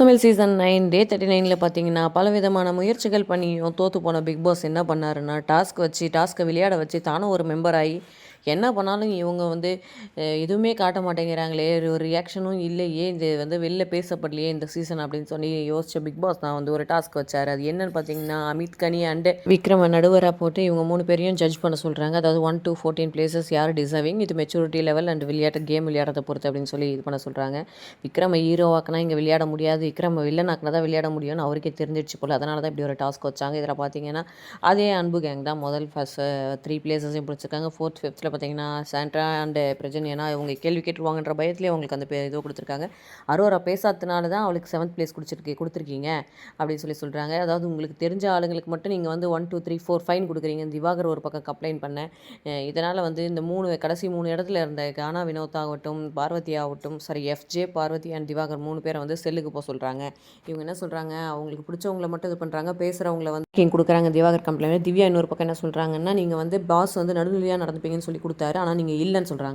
சமையல் சீசன் 9 டே 39ல பார்த்தீங்கன்னா, பலவிதமான முயற்சிகள் பண்ணியும் தோத்து போன பிக் பாஸ் என்ன பண்ணாருன்னா, டாஸ்க்க விளையாட வச்சு தானும் ஒரு மெம்பர் ஆயி, என்ன பண்ணாலும் இவங்க வந்து எதுவுமே காட்ட மாட்டேங்கிறாங்களே! ஒரு ரியாக்ஷனும் இல்லையே! இது வந்து வெளில பேசப்படலையே இந்த சீசன் அப்படின்னு சொல்லி யோசிச்ச பிக் பாஸ் தான் வந்து ஒரு டாஸ்க் வச்சாரு. அது என்னன்னு பார்த்தீங்கன்னா, அமித், கனி அண்ட் விக்ரம நடுவரா போட்டு இவங்க 3 பேரையும் ஜட்ஜ் பண்ண சொல்றாங்க. அதாவது 1 to 14 பிளேஸஸ் யார் டிசர்விங் இது மெச்சூரிட்டி லெவல் அண்ட் கேம் விளையாடுறத பொறுத்து அப்படின்னு சொல்லி இது பண்ண சொல்றாங்க. விக்ரம ஹீரோவாக்குனா இங்க விளையாட முடியாது. விக்ரம வில்லனாக்குனா தான் விளையாட முடியும்னு அவருக்கே தெரிஞ்சிடுச்சு போல. அதனால தான் இப்படி ஒரு டாஸ்க் வச்சாங்க. இதில பார்த்தீங்கன்னா, அதே அன்பு கேங் தான் ஃபர்ஸ்ட் 3 பிளேஸஸையும் பிடிச்சிருக்காங்க. 4த், 5த்ல பார்த்தீங்கன்னா, சாண்ட்ரா அண்ட் பிரஜன் ஏன்னா இவங்க கேள்வி கேட்டுருவாங்கன்ற பயத்திலே அவங்களுக்கு அந்த இதை கொடுத்துருக்காங்க. அரோரா பேசாததுனால தான் அவளுக்கு 7th பிளேஸ் கொடுத்துருக்கீங்க அப்படின்னு சொல்கிறாங்க. அதாவது உங்களுக்கு தெரிஞ்ச ஆளுங்களுக்கு மட்டும் நீங்கள் வந்து 1, 2, 3, 4 ஃபைன் கொடுக்குறீங்க. திவாகர் ஒரு பக்கம் கம்ப்ளைண்ட் பண்ணேன். இதனால் வந்து இந்த கடைசி 3 இடத்துல இருந்த கானா வினோத் ஆகட்டும், பார்வதி ஆகட்டும், எஃப்ஜே, பார்வதி அண்ட் திவாகர் 3 பேரை வந்து செல்லுக்கு போக சொல்கிறாங்க. இவங்க என்ன சொல்கிறாங்க, அவங்களுக்கு பிடிச்சவங்கள மட்டும் இது பண்ணுறாங்க, பேசுகிறவங்கள வந்து கொடுக்குறாங்க. திவாகர் கம்ப்ளைண்ட். திவ்யா இன்னொரு பக்கம் என்ன சொல்கிறாங்கன்னா, நீங்கள் வந்து பாஸ் வந்து நடுநிலையாக நடந்துப்பீங்கன்னு சொல்லி கொடுத்தாரு, ஆனால் நீங்கள் இல்லைன்னு சொல்கிறாங்க.